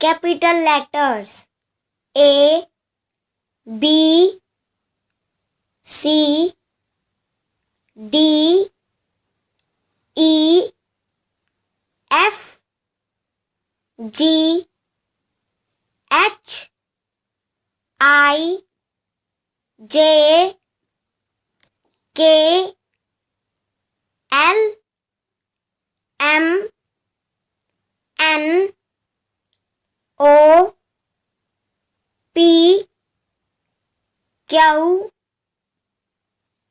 Capital letters A, B, C, D, E, F, G, H, I, J, K, L, M, N, O, P, Q,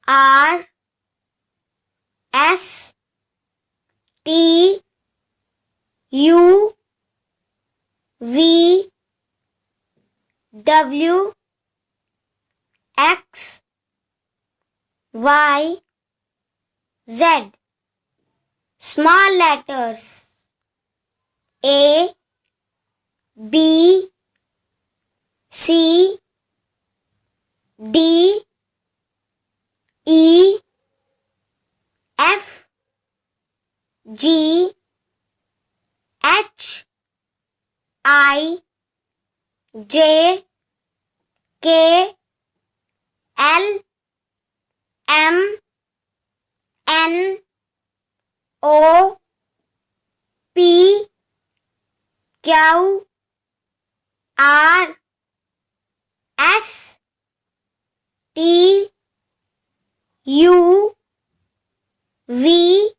R, S, T, U, V, W, X, Y, Z. Small letters A, B, C, D, E, F, G, H, I, J, K, L, M, N, O, P, Q, R, S, T, U, V,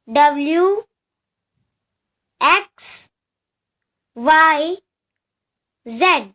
W, X, Y, Z.